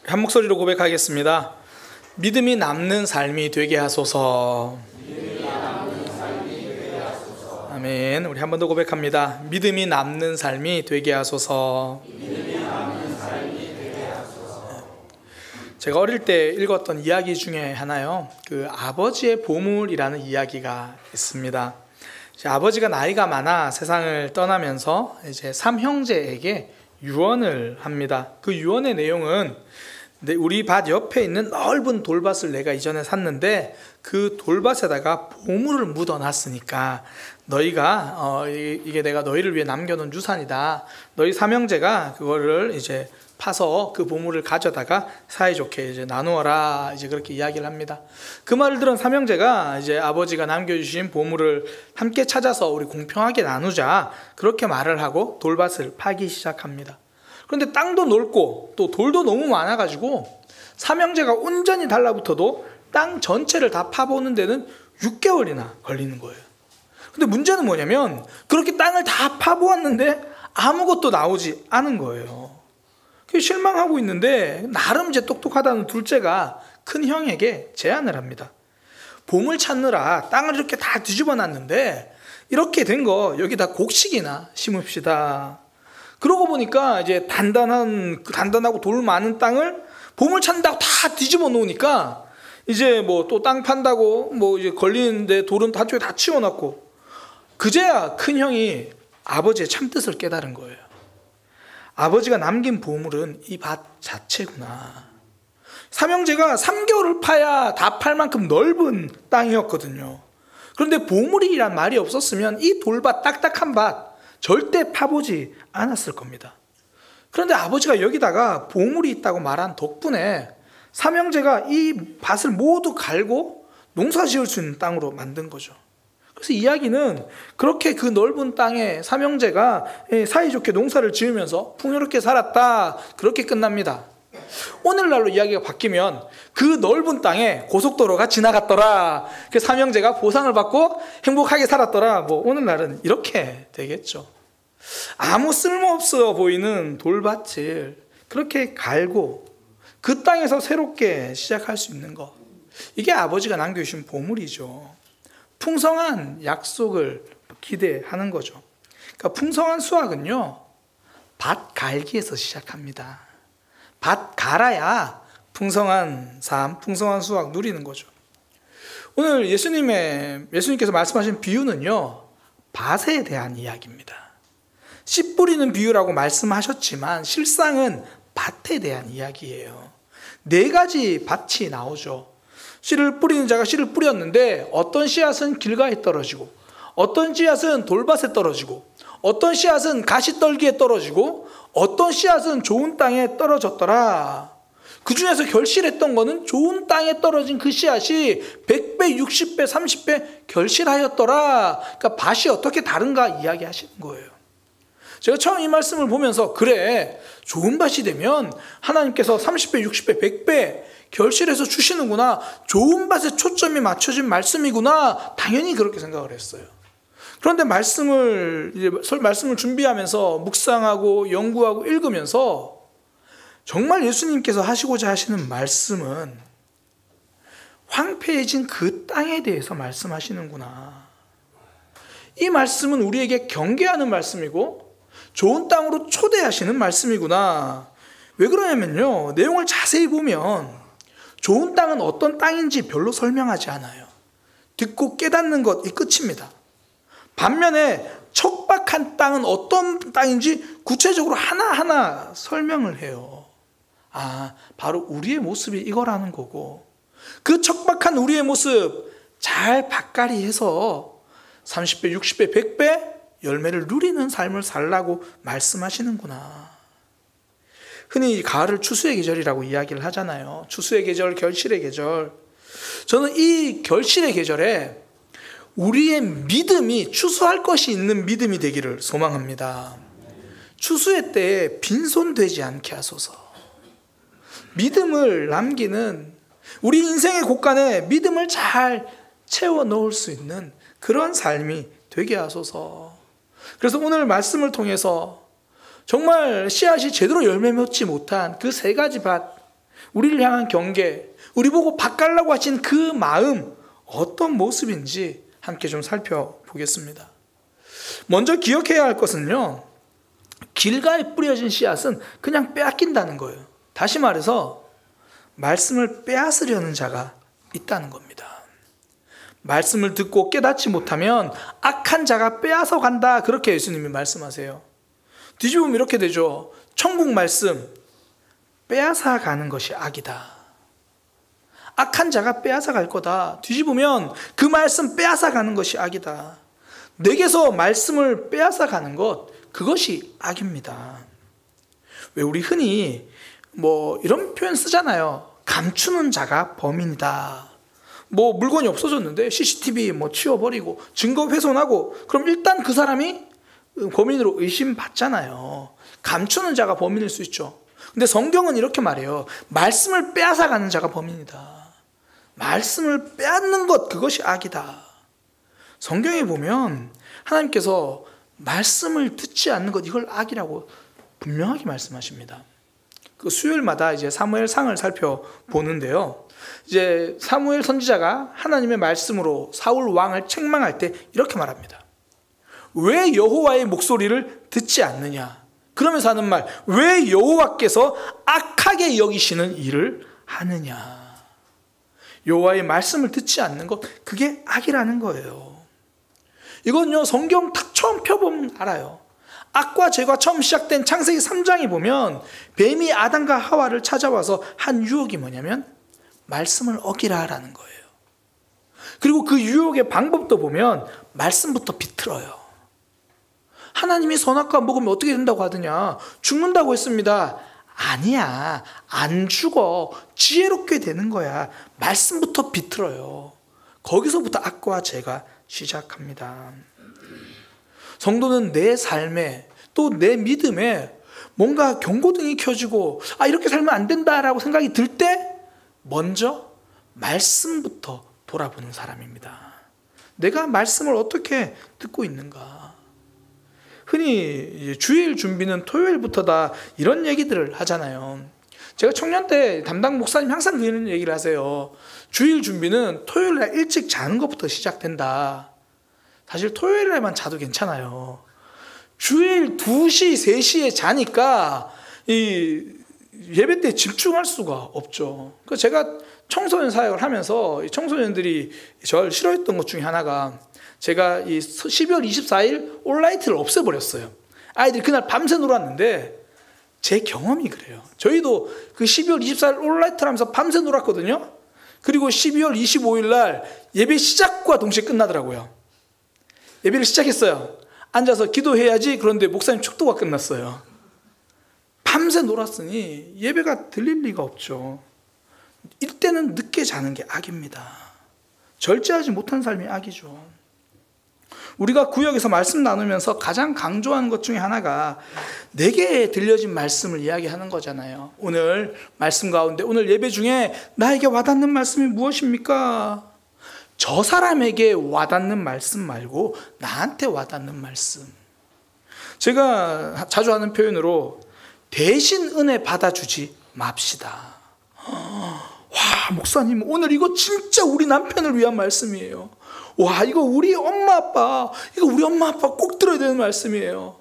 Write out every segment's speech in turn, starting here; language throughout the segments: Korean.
한 목소리로 고백하겠습니다. 믿음이 남는 삶이 되게 하소서. 아멘. 우리 한 번 더 고백합니다. 믿음이 남는 삶이 되게 하소서. 제가 어릴 때 읽었던 이야기 중에 하나요, 그 아버지의 보물이라는 이야기가 있습니다. 이제 아버지가 나이가 많아 세상을 떠나면서 이제 삼형제에게 유언을 합니다. 그 유언의 내용은, 우리 밭 옆에 있는 넓은 돌밭을 내가 이전에 샀는데 그 돌밭에다가 보물을 묻어놨으니까 너희가 이게 내가 너희를 위해 남겨놓은 유산이다. 너희 삼형제가 그거를 이제 파서 그 보물을 가져다가 사이좋게 이제 나누어라. 이제 그렇게 이야기를 합니다. 그 말을 들은 삼형제가 이제 아버지가 남겨주신 보물을 함께 찾아서 우리 공평하게 나누자. 그렇게 말을 하고 돌밭을 파기 시작합니다. 그런데 땅도 넓고 또 돌도 너무 많아가지고 삼형제가 온전히 달라붙어도 땅 전체를 다 파보는 데는 6개월이나 걸리는 거예요. 근데 문제는 뭐냐면 그렇게 땅을 다 파보았는데 아무것도 나오지 않은 거예요. 실망하고 있는데 나름 이제 똑똑하다는 둘째가 큰 형에게 제안을 합니다. 보물 찾느라 땅을 이렇게 다 뒤집어 놨는데 이렇게 된 거 여기다 곡식이나 심읍시다. 그러고 보니까 이제 단단하고 돌 많은 땅을 보물 찾는다고 다 뒤집어 놓으니까 이제 뭐 또 땅 판다고 뭐 이제 걸리는데 돌은 한쪽에 다 치워놨고, 그제야 큰 형이 아버지의 참뜻을 깨달은 거예요. 아버지가 남긴 보물은 이 밭 자체구나. 삼형제가 3개월을 파야 다 팔 만큼 넓은 땅이었거든요. 그런데 보물이란 말이 없었으면 이 돌밭, 딱딱한 밭 절대 파보지 않았을 겁니다. 그런데 아버지가 여기다가 보물이 있다고 말한 덕분에 삼형제가 이 밭을 모두 갈고 농사 지을 수 있는 땅으로 만든 거죠. 그래서 이야기는 그렇게 그 넓은 땅에 삼형제가 사이좋게 농사를 지으면서 풍요롭게 살았다, 그렇게 끝납니다. 오늘날로 이야기가 바뀌면 그 넓은 땅에 고속도로가 지나갔더라, 그 삼형제가 보상을 받고 행복하게 살았더라, 뭐 오늘날은 이렇게 되겠죠. 아무 쓸모없어 보이는 돌밭을 그렇게 갈고 그 땅에서 새롭게 시작할 수 있는 것, 이게 아버지가 남겨주신 보물이죠. 풍성한 약속을 기대하는 거죠. 그러니까 풍성한 수확은요, 밭 갈기에서 시작합니다. 밭 갈아야 풍성한 삶, 풍성한 수확 누리는 거죠. 오늘 예수님께서 말씀하신 비유는요, 밭에 대한 이야기입니다. 씨 뿌리는 비유라고 말씀하셨지만 실상은 밭에 대한 이야기예요. 4가지 밭이 나오죠. 씨를 뿌리는 자가 씨를 뿌렸는데 어떤 씨앗은 길가에 떨어지고, 어떤 씨앗은 돌밭에 떨어지고, 어떤 씨앗은 가시떨기에 떨어지고, 어떤 씨앗은 좋은 땅에 떨어졌더라. 그 중에서 결실했던 거는 좋은 땅에 떨어진 그 씨앗이 100배, 60배, 30배 결실하였더라. 그러니까 밭이 어떻게 다른가 이야기하시는 거예요. 제가 처음 이 말씀을 보면서, 그래, 좋은 밭이 되면 하나님께서 30배, 60배, 100배 결실해서 주시는구나, 좋은 밭에 초점이 맞춰진 말씀이구나, 당연히 그렇게 생각을 했어요. 그런데 말씀을 준비하면서 묵상하고 연구하고 읽으면서 정말 예수님께서 하시고자 하시는 말씀은 황폐해진 그 땅에 대해서 말씀하시는구나. 이 말씀은 우리에게 경계하는 말씀이고 좋은 땅으로 초대하시는 말씀이구나. 왜 그러냐면요, 내용을 자세히 보면 좋은 땅은 어떤 땅인지 별로 설명하지 않아요. 듣고 깨닫는 것, 이 끝입니다. 반면에 척박한 땅은 어떤 땅인지 구체적으로 하나하나 설명을 해요. 아, 바로 우리의 모습이 이거라는 거고, 그 척박한 우리의 모습 잘 밭갈이해서 30배, 60배, 100배 열매를 누리는 삶을 살라고 말씀하시는구나. 흔히 가을을 추수의 계절이라고 이야기를 하잖아요. 추수의 계절, 결실의 계절. 저는 이 결실의 계절에 우리의 믿음이 추수할 것이 있는 믿음이 되기를 소망합니다. 추수의 때에 빈손되지 않게 하소서. 믿음을 남기는, 우리 인생의 곳간에 믿음을 잘 채워 넣을 수 있는 그런 삶이 되게 하소서. 그래서 오늘 말씀을 통해서 정말 씨앗이 제대로 열매 맺지 못한 그 3가지 밭, 우리를 향한 경계, 우리 보고 바꾸려고 하신 그 마음, 어떤 모습인지 함께 좀 살펴보겠습니다. 먼저 기억해야 할 것은요, 길가에 뿌려진 씨앗은 그냥 빼앗긴다는 거예요. 다시 말해서 말씀을 빼앗으려는 자가 있다는 겁니다. 말씀을 듣고 깨닫지 못하면 악한 자가 빼앗아 간다, 그렇게 예수님이 말씀하세요. 뒤집으면 이렇게 되죠. 천국 말씀, 빼앗아 가는 것이 악이다. 악한 자가 빼앗아 갈 거다. 뒤집으면 그 말씀 빼앗아 가는 것이 악이다. 내게서 말씀을 빼앗아 가는 것, 그것이 악입니다. 왜 우리 흔히 이런 표현 쓰잖아요. 감추는 자가 범인이다. 물건이 없어졌는데 CCTV 치워버리고 증거 훼손하고, 그럼 일단 그 사람이 범인으로 의심받잖아요. 감추는 자가 범인일 수 있죠. 근데 성경은 이렇게 말해요. 말씀을 빼앗아 가는 자가 범인이다. 말씀을 빼앗는 것, 그것이 악이다. 성경에 보면 하나님께서 말씀을 듣지 않는 것, 이걸 악이라고 분명하게 말씀하십니다. 그 수요일마다 이제 사무엘상을 살펴보는데요. 이제 사무엘 선지자가 하나님의 말씀으로 사울 왕을 책망할 때 이렇게 말합니다. 왜 여호와의 목소리를 듣지 않느냐? 그러면서 하는 말, 왜 여호와께서 악하게 여기시는 일을 하느냐? 여호와의 말씀을 듣지 않는 것, 그게 악이라는 거예요. 이건요, 성경 딱 처음 펴보면 알아요. 악과 죄가 처음 시작된 창세기 3장에 보면 뱀이 아담과 하와를 찾아와서 한 유혹이 뭐냐면 말씀을 어기라라는 거예요. 그리고 그 유혹의 방법도 보면 말씀부터 비틀어요. 하나님이 선악과 먹으면 어떻게 된다고 하더냐? 죽는다고 했습니다. 아니야, 안 죽어. 지혜롭게 되는 거야. 말씀부터 비틀어요. 거기서부터 악과 죄가 시작합니다. 성도는 내 삶에, 또 내 믿음에 뭔가 경고등이 켜지고 이렇게 살면 안 된다라고 생각이 들 때 먼저 말씀부터 돌아보는 사람입니다. 내가 말씀을 어떻게 듣고 있는가? 흔히 주일 준비는 토요일부터다, 이런 얘기들을 하잖아요. 제가 청년 때 담당 목사님 항상 그런 얘기를 하세요. 주일 준비는 토요일날 일찍 자는 것부터 시작된다. 사실 토요일날만 자도 괜찮아요. 주일 2시, 3시에 자니까 이 예배 때 집중할 수가 없죠. 그래서 제가 청소년 사역을 하면서 청소년들이 저를 싫어했던 것 중에 하나가, 제가 이 12월 24일 온라이트를 없애버렸어요. 아이들이 그날 밤새 놀았는데 제 경험이 그래요. 저희도 그 12월 24일 온라이트를 하면서 밤새 놀았거든요. 그리고 12월 25일 날 예배 시작과 동시에 끝나더라고요. 예배를 시작했어요. 앉아서 기도해야지. 그런데 목사님 축도가 끝났어요. 밤새 놀았으니 예배가 들릴 리가 없죠. 이때는 늦게 자는 게 악입니다. 절제하지 못한 삶이 악이죠. 우리가 구역에서 말씀 나누면서 가장 강조하는 것 중에 하나가 내게 들려진 말씀을 이야기하는 거잖아요. 오늘 말씀 가운데, 오늘 예배 중에 나에게 와닿는 말씀이 무엇입니까? 저 사람에게 와닿는 말씀 말고 나한테 와닿는 말씀. 제가 자주 하는 표현으로 대신 은혜 받아주지 맙시다. 와, 목사님 오늘 이거 진짜 우리 남편을 위한 말씀이에요. 와, 이거 우리 엄마 아빠 꼭 들어야 되는 말씀이에요.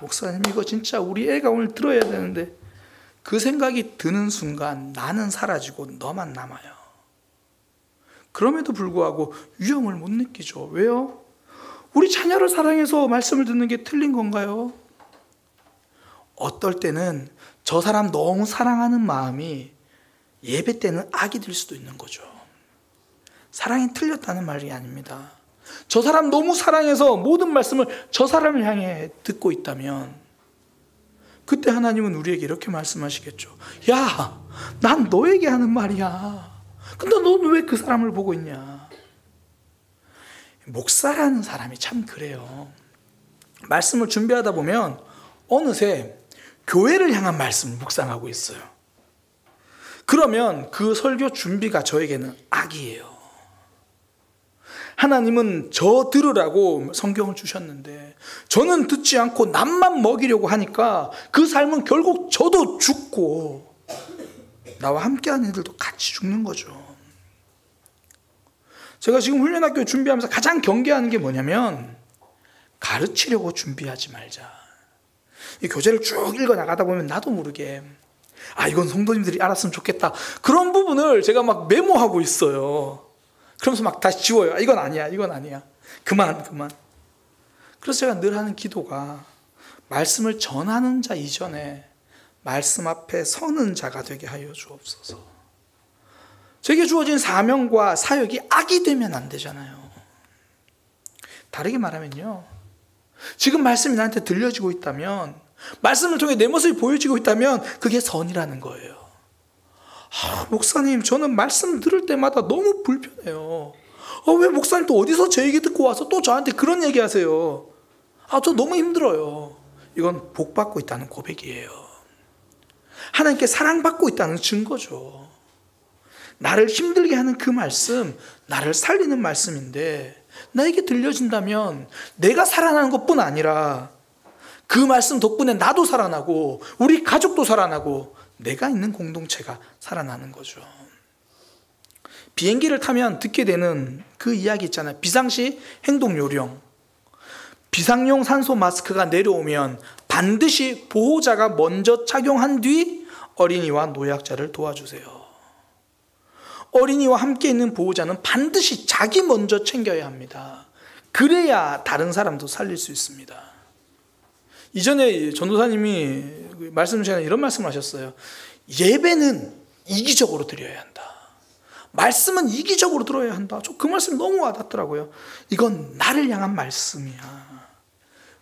목사님 이거 진짜 우리 애가 오늘 들어야 되는데, 그 생각이 드는 순간 나는 사라지고 너만 남아요. 그럼에도 불구하고 위험을 못 느끼죠. 왜요? 우리 자녀를 사랑해서 말씀을 듣는 게 틀린 건가요? 어떨 때는 저 사람 너무 사랑하는 마음이 예배 때는 악이 될 수도 있는 거죠. 사랑이 틀렸다는 말이 아닙니다. 저 사람 너무 사랑해서 모든 말씀을 저 사람을 향해 듣고 있다면 그때 하나님은 우리에게 이렇게 말씀하시겠죠. 야, 난 너에게 하는 말이야. 근데 너는 왜 그 사람을 보고 있냐? 목사라는 사람이 참 그래요. 말씀을 준비하다 보면 어느새 교회를 향한 말씀을 묵상하고 있어요. 그러면 그 설교 준비가 저에게는 악이에요. 하나님은 저 들으라고 성경을 주셨는데 저는 듣지 않고 남만 먹이려고 하니까 그 삶은 결국 저도 죽고 나와 함께하는 이들도 같이 죽는 거죠. 제가 지금 훈련학교 준비하면서 가장 경계하는 게 뭐냐면 가르치려고 준비하지 말자. 이 교재를 쭉 읽어 나가다 보면 나도 모르게 이건 성도님들이 알았으면 좋겠다. 그런 부분을 제가 막 메모하고 있어요. 그러면서 막 다시 지워요. 이건 아니야. 이건 아니야. 그만. 그래서 제가 늘 하는 기도가 말씀을 전하는 자 이전에 말씀 앞에 서는 자가 되게 하여 주옵소서. 제게 주어진 사명과 사역이 악이 되면 안 되잖아요. 다르게 말하면요, 지금 말씀이 나한테 들려지고 있다면, 말씀을 통해 내 모습이 보여지고 있다면 그게 선이라는 거예요. 목사님, 저는 말씀 들을 때마다 너무 불편해요. 왜 목사님 또 어디서 제 얘기 듣고 와서 또 저한테 그런 얘기 하세요? 저 너무 힘들어요. 이건 복받고 있다는 고백이에요. 하나님께 사랑받고 있다는 증거죠. 나를 힘들게 하는 그 말씀, 나를 살리는 말씀인데 나에게 들려진다면 내가 살아나는 것뿐 아니라 그 말씀 덕분에 나도 살아나고 우리 가족도 살아나고 내가 있는 공동체가 살아나는 거죠. 비행기를 타면 듣게 되는 그 이야기 있잖아요. 비상시 행동 요령. 비상용 산소 마스크가 내려오면 반드시 보호자가 먼저 착용한 뒤 어린이와 노약자를 도와주세요. 어린이와 함께 있는 보호자는 반드시 자기 먼저 챙겨야 합니다. 그래야 다른 사람도 살릴 수 있습니다. 이전에 전도사님이 말씀 중에 이런 말씀을 하셨어요. 예배는 이기적으로 드려야 한다. 말씀은 이기적으로 들어야 한다. 저 그 말씀 너무 와닿더라고요. 이건 나를 향한 말씀이야.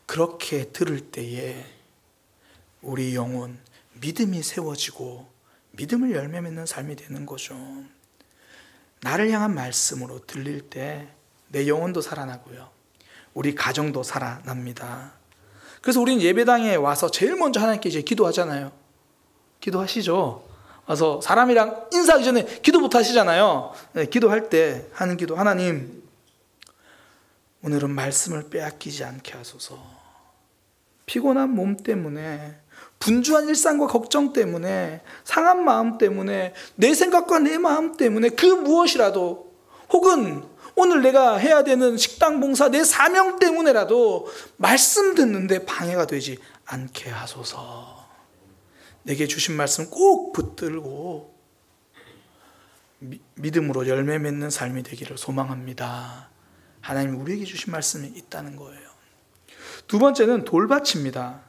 그렇게 들을 때에 우리 영혼 믿음이 세워지고 믿음을 열매 맺는 삶이 되는 거죠. 나를 향한 말씀으로 들릴 때 내 영혼도 살아나고요. 우리 가정도 살아납니다. 그래서 우리는 예배당에 와서 제일 먼저 하나님께 이제 기도하잖아요. 기도하시죠. 와서 사람이랑 인사하기 전에 기도부터 하시잖아요. 네, 기도할 때 하는 기도. 하나님, 오늘은 말씀을 빼앗기지 않게 하소서. 피곤한 몸 때문에, 분주한 일상과 걱정 때문에, 상한 마음 때문에, 내 생각과 내 마음 때문에 그 무엇이라도, 혹은 오늘 내가 해야 되는 식당 봉사 내 사명 때문에라도 말씀 듣는데 방해가 되지 않게 하소서. 내게 주신 말씀 꼭 붙들고 믿음으로 열매 맺는 삶이 되기를 소망합니다. 하나님 우리에게 주신 말씀이 있다는 거예요. 두 번째는 돌밭입니다.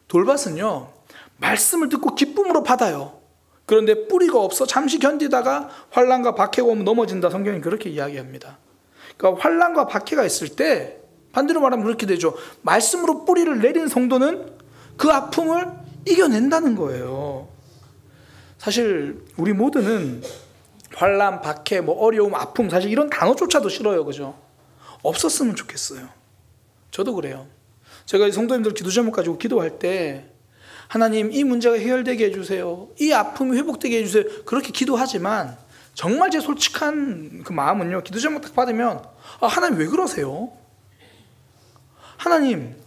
돌밭은요, 말씀을 듣고 기쁨으로 받아요. 그런데 뿌리가 없어 잠시 견디다가 환난과 박해가 오면 넘어진다. 성경이 그렇게 이야기합니다. 그러니까 환난과 박해가 있을 때 반대로 말하면 그렇게 되죠. 말씀으로 뿌리를 내린 성도는 그 아픔을 이겨낸다는 거예요. 사실 우리 모두는 환난, 박해, 어려움, 아픔, 사실 이런 단어조차도 싫어요. 그죠? 없었으면 좋겠어요. 저도 그래요. 제가 성도님들 기도 제목 가지고 기도할 때 하나님 이 문제가 해결되게 해주세요. 이 아픔이 회복되게 해주세요. 그렇게 기도하지만 정말 제 솔직한 그 마음은요, 기도 제목 딱 받으면 하나님 왜 그러세요? 하나님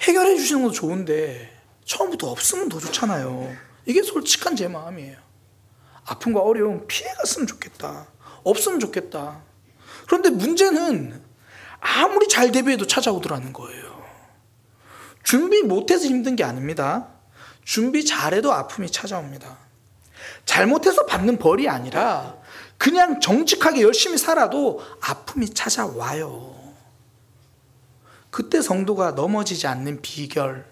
해결해 주시는 것도 좋은데 처음부터 없으면 더 좋잖아요. 이게 솔직한 제 마음이에요. 아픔과 어려움 피해갔으면 좋겠다. 없으면 좋겠다. 그런데 문제는 아무리 잘 대비해도 찾아오더라는 거예요. 준비 못해서 힘든 게 아닙니다. 준비 잘해도 아픔이 찾아옵니다. 잘못해서 받는 벌이 아니라 그냥 정직하게 열심히 살아도 아픔이 찾아와요. 그때 성도가 넘어지지 않는 비결,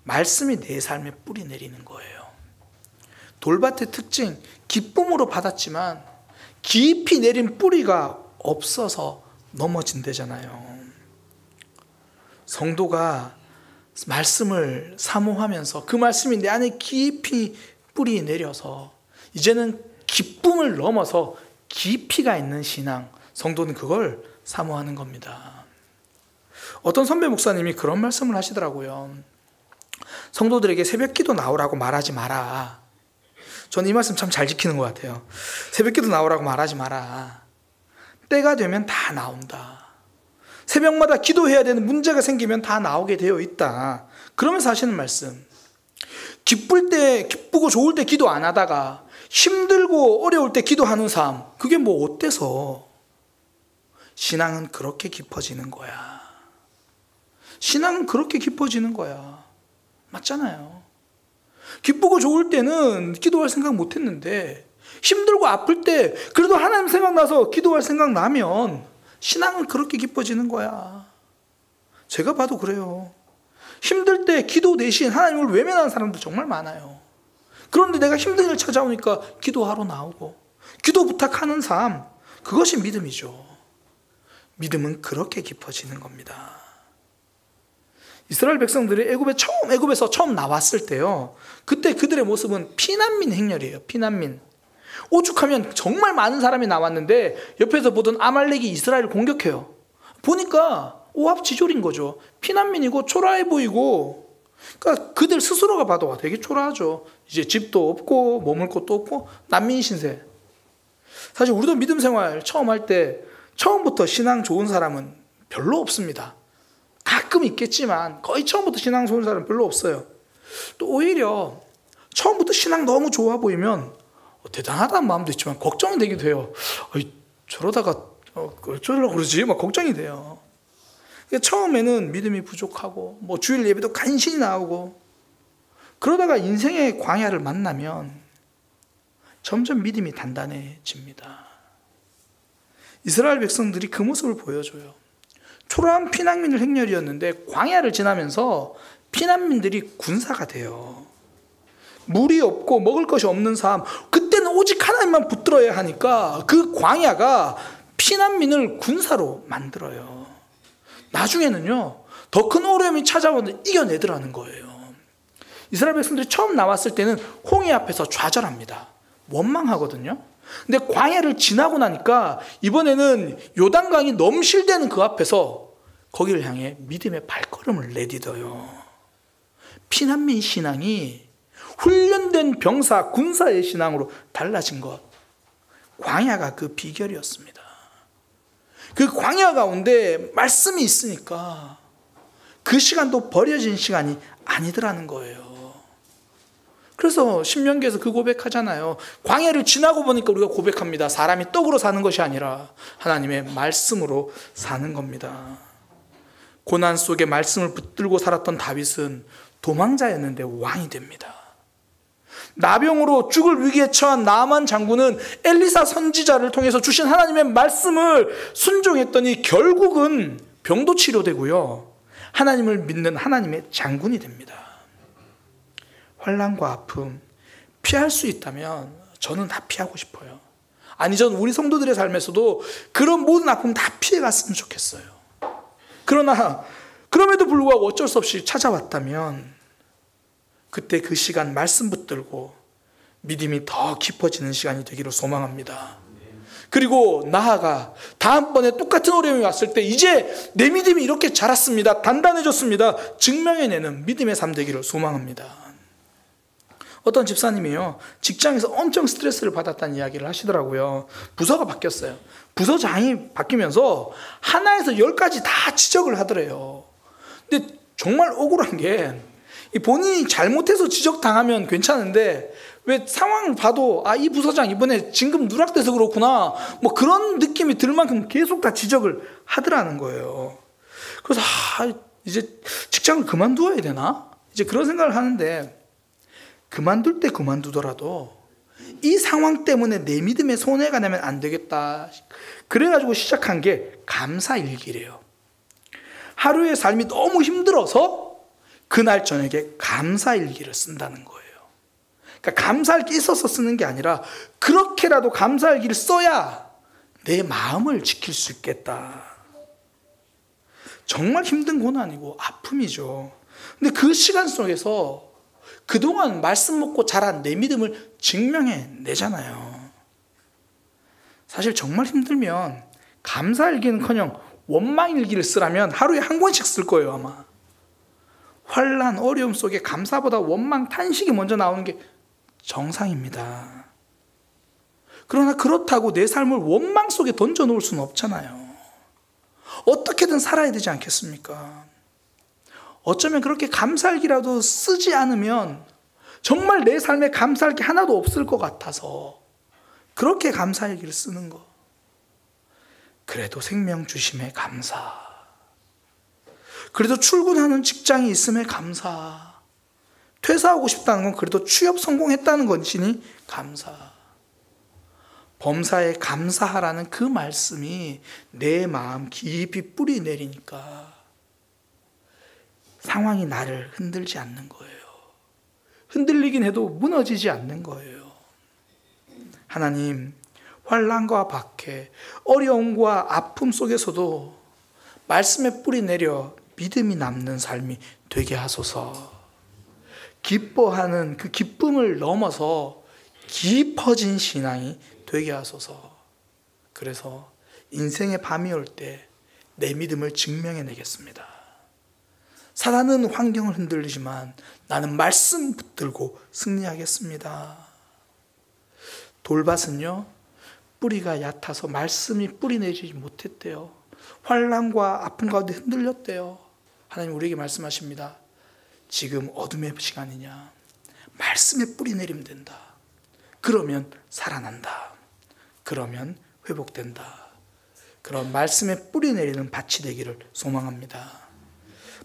말씀이 내 삶에 뿌리 내리는 거예요. 돌밭의 특징, 기쁨으로 받았지만 깊이 내린 뿌리가 없어서 넘어진대잖아요. 성도가 말씀을 사모하면서 그 말씀이 내 안에 깊이 뿌리 내려서 이제는 기쁨을 넘어서 깊이가 있는 신앙, 성도는 그걸 사모하는 겁니다. 어떤 선배 목사님이 그런 말씀을 하시더라고요. 성도들에게 새벽기도 나오라고 말하지 마라. 저는 이 말씀 참 잘 지키는 것 같아요. 새벽기도 나오라고 말하지 마라. 때가 되면 다 나온다. 새벽마다 기도해야 되는 문제가 생기면 다 나오게 되어 있다. 그러면서 하시는 말씀, 기쁠 때, 기쁘고 좋을 때 기도 안 하다가 힘들고 어려울 때 기도하는 삶, 그게 뭐 어때서? 신앙은 그렇게 깊어지는 거야. 신앙은 그렇게 깊어지는 거야. 맞잖아요. 기쁘고 좋을 때는 기도할 생각 못 했는데, 힘들고 아플 때 그래도 하나님 생각나서 기도할 생각 나면 신앙은 그렇게 깊어지는 거야. 제가 봐도 그래요. 힘들 때 기도 대신 하나님을 외면하는 사람도 정말 많아요. 그런데 내가 힘든 일 찾아오니까 기도하러 나오고 기도 부탁하는 삶, 그것이 믿음이죠. 믿음은 그렇게 깊어지는 겁니다. 이스라엘 백성들이 애굽에서 처음 나왔을 때요, 그때 그들의 모습은 피난민 행렬이에요. 피난민. 오죽하면 정말 많은 사람이 나왔는데 옆에서 보던 아말렉이 이스라엘을 공격해요. 보니까 오합지졸인 거죠. 피난민이고 초라해 보이고, 그러니까 그들 스스로가 봐도 되게 초라하죠. 이제 집도 없고 머물 곳도 없고 난민 신세. 사실 우리도 믿음 생활 처음 할 때 처음부터 신앙 좋은 사람은 별로 없습니다. 가끔 있겠지만 거의 처음부터 신앙 좋은 사람은 별로 없어요. 또 오히려 처음부터 신앙 너무 좋아 보이면 대단하다는 마음도 있지만 걱정이 되기도 해요. 저러다가 어쩌려고 그러지? 막 걱정이 돼요. 처음에는 믿음이 부족하고 뭐 주일 예배도 간신히 나오고, 그러다가 인생의 광야를 만나면 점점 믿음이 단단해집니다. 이스라엘 백성들이 그 모습을 보여줘요. 초라한 피난민을 행렬이었는데 광야를 지나면서 피난민들이 군사가 돼요. 물이 없고 먹을 것이 없는 삶, 그때는 오직 하나님만 붙들어야 하니까 그 광야가 피난민을 군사로 만들어요. 나중에는요, 더 큰 어려움이 찾아오는데 이겨내더라는 거예요. 이스라엘 백성들이 처음 나왔을 때는 홍해 앞에서 좌절합니다. 원망하거든요. 근데 광야를 지나고 나니까 이번에는 요단강이 넘실대는 그 앞에서 거기를 향해 믿음의 발걸음을 내딛어요. 피난민 신앙이 훈련된 병사, 군사의 신앙으로 달라진 것, 광야가 그 비결이었습니다. 그 광야 가운데 말씀이 있으니까 그 시간도 버려진 시간이 아니더라는 거예요. 그래서 신명기에서 그 고백하잖아요. 광야를 지나고 보니까 우리가 고백합니다. 사람이 떡으로 사는 것이 아니라 하나님의 말씀으로 사는 겁니다. 고난 속에 말씀을 붙들고 살았던 다윗은 도망자였는데 왕이 됩니다. 나병으로 죽을 위기에 처한 나아만 장군은 엘리사 선지자를 통해서 주신 하나님의 말씀을 순종했더니 결국은 병도 치료되고요, 하나님을 믿는 하나님의 장군이 됩니다. 환난과 아픔 피할 수 있다면 저는 다 피하고 싶어요. 아니, 전 우리 성도들의 삶에서도 그런 모든 아픔 다 피해갔으면 좋겠어요. 그러나 그럼에도 불구하고 어쩔 수 없이 찾아왔다면 그때 그 시간 말씀 붙들고 믿음이 더 깊어지는 시간이 되기를 소망합니다. 그리고 나아가 다음번에 똑같은 어려움이 왔을 때 이제 내 믿음이 이렇게 자랐습니다, 단단해졌습니다, 증명해내는 믿음의 삶 되기를 소망합니다. 어떤 집사님이요, 직장에서 엄청 스트레스를 받았다는 이야기를 하시더라고요. 부서가 바뀌었어요. 부서장이 바뀌면서 하나에서 10가지 다 지적을 하더래요. 근데 정말 억울한 게, 본인이 잘못해서 지적당하면 괜찮은데 왜 상황을 봐도 이 부서장 이번에 진급 누락돼서 그렇구나, 뭐 그런 느낌이 들 만큼 계속 다 지적을 하더라는 거예요. 그래서 이제 직장을 그만두어야 되나? 이제 그런 생각을 하는데, 그만둘 때 그만두더라도 이 상황 때문에 내 믿음에 손해가 나면 안 되겠다. 그래가지고 시작한 게 감사일기래요. 하루의 삶이 너무 힘들어서 그날 저녁에 감사일기를 쓴다는 거예요. 그러니까 감사일기 있어서 쓰는 게 아니라 그렇게라도 감사일기를 써야 내 마음을 지킬 수 있겠다. 정말 힘든 고난이고 아픔이죠. 근데 그 시간 속에서 그동안 말씀 먹고 자란 내 믿음을 증명해내잖아요. 사실 정말 힘들면 감사일기는커녕 원망일기를 쓰라면 하루에 한 권씩 쓸 거예요, 아마. 환난, 어려움 속에 감사보다 원망, 탄식이 먼저 나오는 게 정상입니다. 그러나 그렇다고 내 삶을 원망 속에 던져놓을 수는 없잖아요. 어떻게든 살아야 되지 않겠습니까? 어쩌면 그렇게 감사일기라도 쓰지 않으면 정말 내 삶에 감사할 게 하나도 없을 것 같아서 그렇게 감사일기를 쓰는 거. 그래도 생명 주심에 감사. 그래도 출근하는 직장이 있음에 감사. 퇴사하고 싶다는 건 그래도 취업 성공했다는 것이니 감사. 범사에 감사하라는 그 말씀이 내 마음 깊이 뿌리 내리니까 상황이 나를 흔들지 않는 거예요. 흔들리긴 해도 무너지지 않는 거예요. 하나님, 환난과 박해, 어려움과 아픔 속에서도 말씀에 뿌리 내려 믿음이 남는 삶이 되게 하소서. 기뻐하는 그 기쁨을 넘어서 깊어진 신앙이 되게 하소서. 그래서 인생의 밤이 올 때 내 믿음을 증명해내겠습니다. 사단은 환경을 흔들리지만 나는 말씀 붙들고 승리하겠습니다. 돌밭은요, 뿌리가 얕아서 말씀이 뿌리 내지 못했대요. 환난과 아픔 가운데 흔들렸대요. 하나님 우리에게 말씀하십니다. 지금 어둠의 시간이냐? 말씀에 뿌리 내리면 된다. 그러면 살아난다. 그러면 회복된다. 그런 말씀에 뿌리 내리는 밭이 되기를 소망합니다.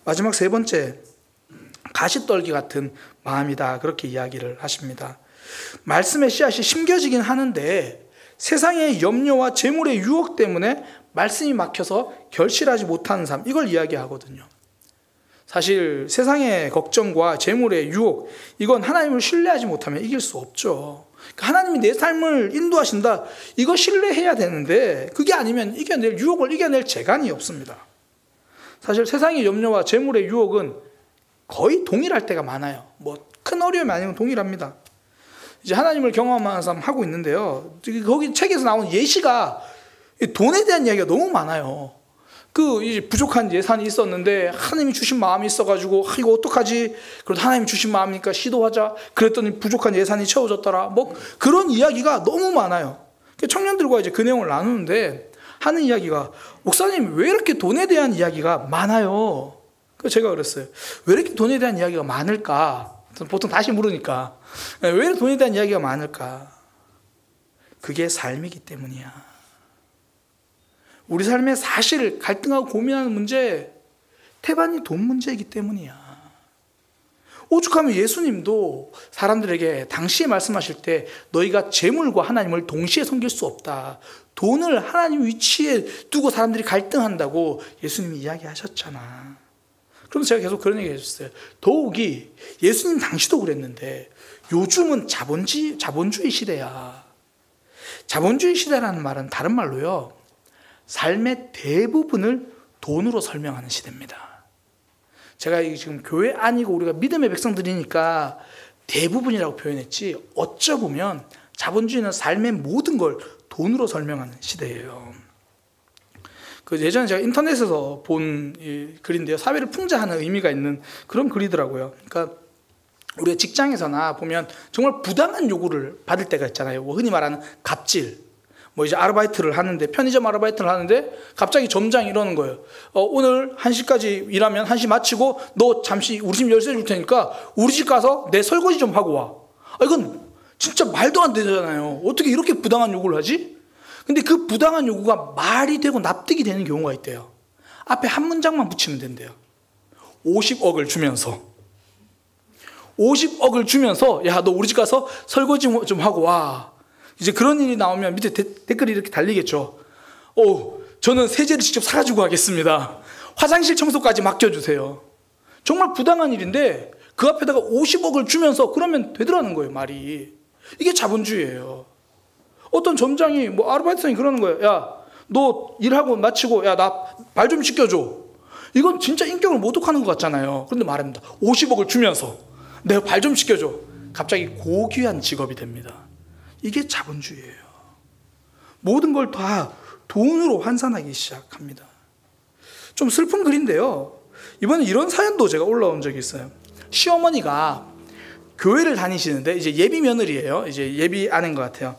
마지막 세 번째, 가시떨기 같은 마음이다. 그렇게 이야기를 하십니다. 말씀의 씨앗이 심겨지긴 하는데 세상의 염려와 재물의 유혹 때문에 말씀이 막혀서 결실하지 못하는 삶, 이걸 이야기하거든요. 사실 세상의 걱정과 재물의 유혹, 이건 하나님을 신뢰하지 못하면 이길 수 없죠. 하나님이 내 삶을 인도하신다, 이거 신뢰해야 되는데 그게 아니면 유혹을 이겨낼 재간이 없습니다. 사실 세상의 염려와 재물의 유혹은 거의 동일할 때가 많아요. 뭐 큰 어려움이 아니면 동일합니다. 이제 하나님을 경험하는 사람 하고 있는데요. 거기 책에서 나온 예시가 돈에 대한 이야기가 너무 많아요. 이제 부족한 예산이 있었는데 하나님이 주신 마음이 있어가지고 이거 어떡하지? 그래도 하나님이 주신 마음이니까 시도하자. 그랬더니 부족한 예산이 채워졌더라. 뭐 그런 이야기가 너무 많아요. 청년들과 이제 그 내용을 나누는데 하는 이야기가, 목사님 왜 이렇게 돈에 대한 이야기가 많아요? 그래서 제가 그랬어요. 왜 이렇게 돈에 대한 이야기가 많을까? 보통 다시 물으니까 왜 이렇게 돈에 대한 이야기가 많을까? 그게 삶이기 때문이야. 우리 삶의 사실 갈등하고 고민하는 문제, 태반이 돈 문제이기 때문이야. 오죽하면 예수님도 사람들에게 당시에 말씀하실 때 너희가 재물과 하나님을 동시에 섬길 수 없다. 돈을 하나님 위치에 두고 사람들이 갈등한다고 예수님이 이야기하셨잖아. 그러면서 제가 계속 그런 얘기 해줬어요. 더욱이 예수님 당시도 그랬는데 요즘은 자본주의 시대야. 자본주의 시대라는 말은 다른 말로요, 삶의 대부분을 돈으로 설명하는 시대입니다. 제가 지금 교회 아니고 우리가 믿음의 백성들이니까 대부분이라고 표현했지, 어쩌보면 자본주의는 삶의 모든 걸 돈으로 설명하는 시대예요. 예전에 제가 인터넷에서 본 글인데요, 사회를 풍자하는 의미가 있는 그런 글이더라고요. 그러니까 우리가 직장에서나 보면 정말 부당한 요구를 받을 때가 있잖아요. 흔히 말하는 갑질. 이제 아르바이트를 하는데, 편의점 아르바이트를 하는데 갑자기 점장이 이러는 거예요. 오늘 1시까지 일하면 1시 마치고 너 잠시 우리 집 열쇠 줄 테니까 우리 집 가서 내 설거지 좀 하고 와. 이건 진짜 말도 안 되잖아요. 어떻게 이렇게 부당한 요구를 하지? 근데 그 부당한 요구가 말이 되고 납득이 되는 경우가 있대요. 앞에 한 문장만 붙이면 된대요. 50억을 주면서. 50억을 주면서 야, 너 우리 집 가서 설거지 좀 하고 와. 이제 그런 일이 나오면 밑에 댓글이 이렇게 달리겠죠. 저는 세제를 직접 사가지고 가겠습니다. 화장실 청소까지 맡겨주세요. 정말 부당한 일인데 그 앞에다가 50억을 주면서 그러면 되더라는 거예요, 말이. 이게 자본주의예요. 어떤 점장이 아르바이트생이 그러는 거예요. 야, 너 일하고 마치고 야, 나 발 좀 씻겨줘. 이건 진짜 인격을 모독하는 것 같잖아요. 그런데 말합니다. 50억을 주면서 내가 발 좀 씻겨줘. 갑자기 고귀한 직업이 됩니다. 이게 자본주의예요. 모든 걸 다 돈으로 환산하기 시작합니다. 좀 슬픈 글인데요. 이번에 이런 사연도 제가 올라온 적이 있어요. 시어머니가 교회를 다니시는데, 이제 예비 며느리예요. 이제 예비 아내인 것 같아요.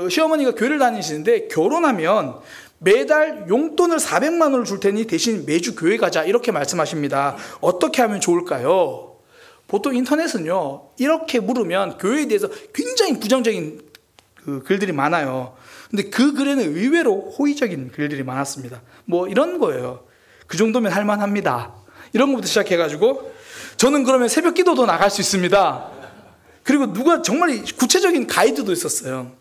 시어머니가 교회를 다니시는데 결혼하면 매달 용돈을 400만 원을 줄 테니 대신 매주 교회 가자, 이렇게 말씀하십니다. 어떻게 하면 좋을까요? 보통 인터넷은요, 이렇게 물으면 교회에 대해서 굉장히 부정적인 글들이 많아요. 근데 그 글에는 의외로 호의적인 글들이 많았습니다. 뭐 이런 거예요. 그 정도면 할만합니다. 이런 것부터 시작해가지고, 저는 그러면 새벽 기도도 나갈 수 있습니다. 그리고 누가 정말 구체적인 가이드도 있었어요.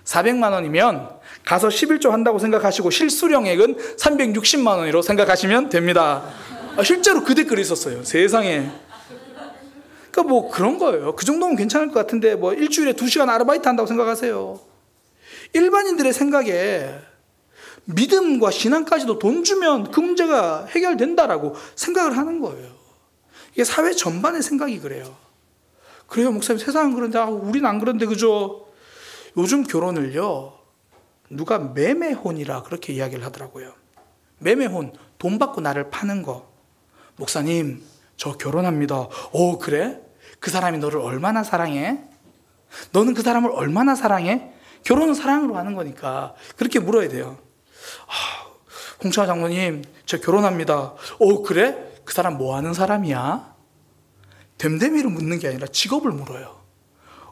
400만 원이면 가서 11조 한다고 생각하시고 실수령액은 360만 원으로 생각하시면 됩니다. 실제로 그 댓글이 있었어요. 세상에. 그러니까 뭐 그런 거예요. 그 정도면 괜찮을 것 같은데 뭐 일주일에 2시간 아르바이트 한다고 생각하세요. 일반인들의 생각에 믿음과 신앙까지도 돈 주면 그 문제가 해결된다라고 생각을 하는 거예요. 이게 사회 전반의 생각이 그래요. 그래요, 목사님. 세상은 그런데 우리는 안 그런데 그죠? 요즘 결혼을요, 누가 매매혼이라 그렇게 이야기를 하더라고요. 매매혼, 돈 받고 나를 파는 거. 목사님, 저 결혼합니다. 그래? 그 사람이 너를 얼마나 사랑해? 너는 그 사람을 얼마나 사랑해? 결혼은 사랑으로 하는 거니까 그렇게 물어야 돼요. 홍찬아 장로님, 저 결혼합니다. 그래? 그 사람 뭐 하는 사람이야? 됨됨이를 묻는 게 아니라 직업을 물어요.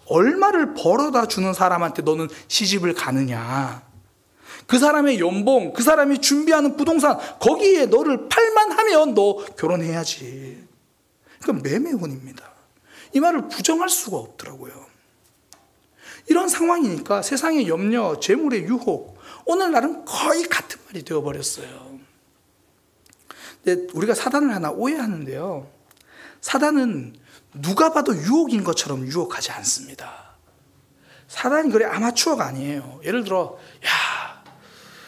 얼마를 벌어다 주는 사람한테 너는 시집을 가느냐? 그 사람의 연봉, 그 사람이 준비하는 부동산, 거기에 너를 팔만 하면 너 결혼해야지. 그건 매매혼입니다. 이 말을 부정할 수가 없더라고요. 이런 상황이니까 세상의 염려, 재물의 유혹, 오늘날은 거의 같은 말이 되어버렸어요. 근데 우리가 사단을 하나 오해하는데요. 사단은 누가 봐도 유혹인 것처럼 유혹하지 않습니다. 사단이 그래 아마추어가 아니에요. 예를 들어, 야,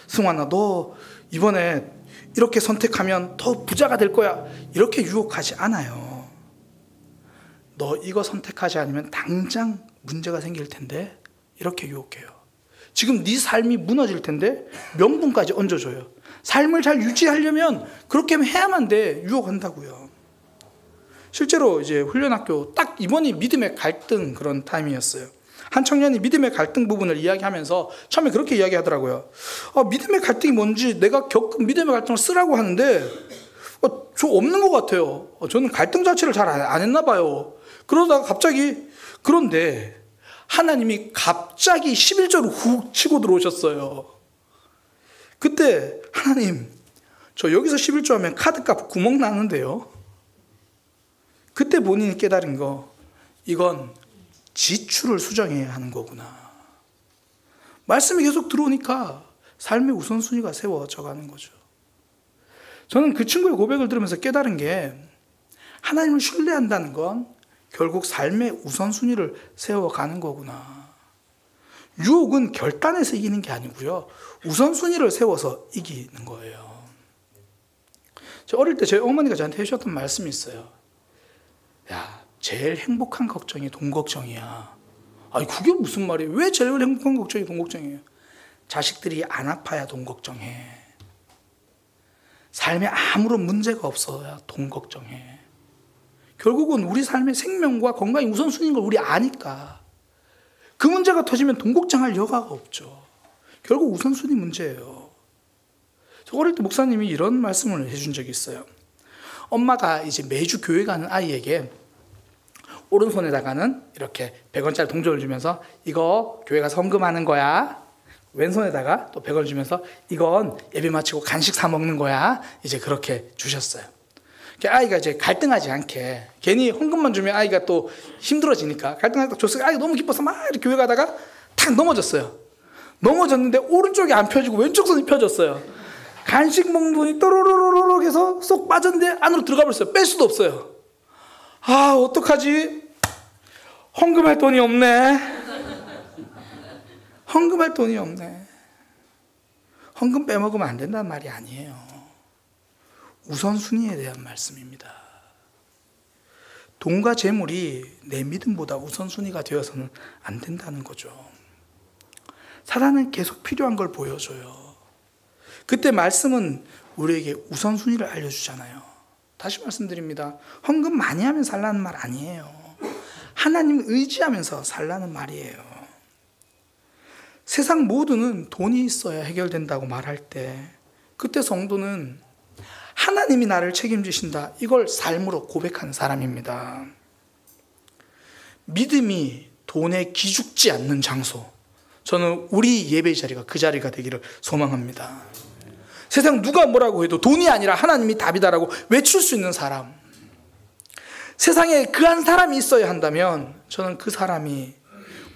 승환아, 너 이번에 이렇게 선택하면 더 부자가 될 거야. 이렇게 유혹하지 않아요. 너 이거 선택하지 않으면 당장 문제가 생길 텐데 이렇게 유혹해요. 지금 네 삶이 무너질 텐데 명분까지 얹어줘요. 삶을 잘 유지하려면 그렇게 해야만 돼. 유혹한다고요. 실제로 이제 훈련학교 딱 이번이 믿음의 갈등 그런 타임이었어요. 한 청년이 믿음의 갈등 부분을 이야기하면서 처음에 그렇게 이야기하더라고요. 믿음의 갈등이 뭔지 내가 겪은 믿음의 갈등을 쓰라고 하는데 저 없는 것 같아요. 저는 갈등 자체를 잘 안 했나 봐요. 그러다가 갑자기 그런데 하나님이 갑자기 11조를 훅 치고 들어오셨어요. 그때 하나님, 저 여기서 11조 하면 카드값 구멍 나는데요. 그때 본인이 깨달은 거, 이건 지출을 수정해야 하는 거구나. 말씀이 계속 들어오니까 삶의 우선순위가 세워져 가는 거죠. 저는 그 친구의 고백을 들으면서 깨달은 게, 하나님을 신뢰한다는 건 결국 삶의 우선순위를 세워가는 거구나. 유혹은 결단해서 이기는 게 아니고요, 우선순위를 세워서 이기는 거예요. 저 어릴 때 저희 어머니가 저한테 해주셨던 말씀이 있어요. 야, 제일 행복한 걱정이 돈 걱정이야. 아니 그게 무슨 말이에요? 왜 제일 행복한 걱정이 돈 걱정이에요? 자식들이 안 아파야 돈 걱정해. 삶에 아무런 문제가 없어야 돈 걱정해. 결국은 우리 삶의 생명과 건강이 우선순위인 걸 우리 아니까 그 문제가 터지면 돈 걱정할 여가가 없죠. 결국 우선순위 문제예요. 저 어릴 때 목사님이 이런 말씀을 해준 적이 있어요. 엄마가 이제 매주 교회 가는 아이에게 오른손에다가는 이렇게 100원짜리 동전을 주면서 이거 교회 가서 헌금하는 거야. 왼손에다가 또 100원을 주면서 이건 예배 마치고 간식 사 먹는 거야. 이제 그렇게 주셨어요. 아이가 이제 갈등하지 않게, 괜히 헌금만 주면 아이가 또 힘들어지니까 갈등하다가 줬어요. 아이가 너무 기뻐서 막 이렇게 교회 가다가 탁 넘어졌어요. 넘어졌는데 오른쪽이 안 펴지고 왼쪽 손이 펴졌어요. 간식 먹는 돈이 또로로로로 해서 쏙 빠졌는데 안으로 들어가 버렸어요. 뺄 수도 없어요. 어떡하지? 헌금할 돈이 없네. 헌금할 돈이 없네. 헌금 빼먹으면 안 된다는 말이 아니에요. 우선순위에 대한 말씀입니다. 돈과 재물이 내 믿음보다 우선순위가 되어서는 안 된다는 거죠. 사단은 계속 필요한 걸 보여줘요. 그때 말씀은 우리에게 우선순위를 알려주잖아요. 다시 말씀드립니다. 헌금 많이 하면 살라는 말 아니에요. 하나님 의지하면서 살라는 말이에요. 세상 모두는 돈이 있어야 해결된다고 말할 때, 그때 성도는 하나님이 나를 책임지신다, 이걸 삶으로 고백하는 사람입니다. 믿음이 돈에 기죽지 않는 장소, 저는 우리 예배 자리가 그 자리가 되기를 소망합니다. 세상 누가 뭐라고 해도 돈이 아니라 하나님이 답이다라고 외칠 수 있는 사람, 세상에 그 한 사람이 있어야 한다면 저는 그 사람이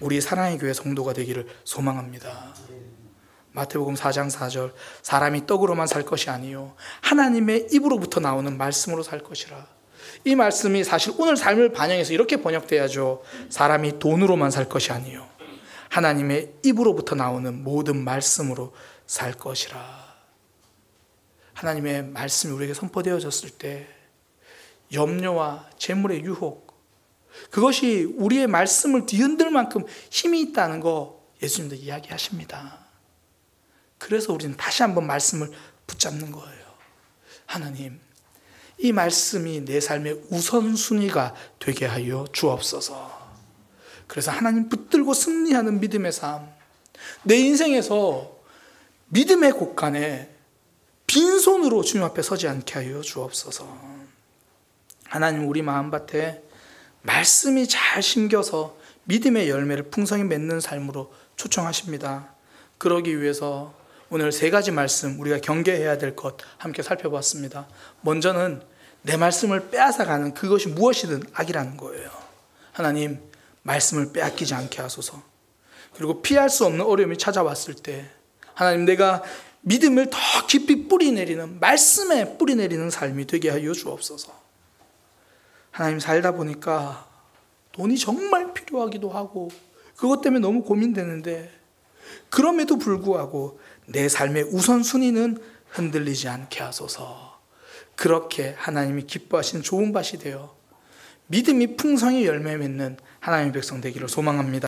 우리 사랑의 교회 성도가 되기를 소망합니다. 마태복음 4장 4절, 사람이 떡으로만 살 것이 아니요 하나님의 입으로부터 나오는 말씀으로 살 것이라. 이 말씀이 사실 오늘 삶을 반영해서 이렇게 번역돼야죠. 사람이 돈으로만 살 것이 아니요 하나님의 입으로부터 나오는 모든 말씀으로 살 것이라. 하나님의 말씀이 우리에게 선포되어졌을 때 염려와 재물의 유혹, 그것이 우리의 말씀을 뒤흔들 만큼 힘이 있다는 거 예수님도 이야기하십니다. 그래서 우리는 다시 한번 말씀을 붙잡는 거예요. 하나님, 이 말씀이 내 삶의 우선순위가 되게 하여 주옵소서. 그래서 하나님 붙들고 승리하는 믿음의 삶, 내 인생에서 믿음의 곳간에 빈손으로 주님 앞에 서지 않게 하여 주옵소서. 하나님, 우리 마음밭에 말씀이 잘 심겨서 믿음의 열매를 풍성히 맺는 삶으로 초청하십니다. 그러기 위해서 오늘 3가지 말씀, 우리가 경계해야 될 것 함께 살펴봤습니다. 먼저는 내 말씀을 빼앗아가는 그것이 무엇이든 악이라는 거예요. 하나님, 말씀을 빼앗기지 않게 하소서. 그리고 피할 수 없는 어려움이 찾아왔을 때 하나님, 내가 믿음을 더 깊이 뿌리내리는, 말씀에 뿌리내리는 삶이 되게 하여 주옵소서. 하나님, 살다 보니까 돈이 정말 필요하기도 하고 그것 때문에 너무 고민되는데, 그럼에도 불구하고 내 삶의 우선순위는 흔들리지 않게 하소서. 그렇게 하나님이 기뻐하시는 좋은 밭이 되어 믿음이 풍성히 열매 맺는 하나님의 백성 되기를 소망합니다.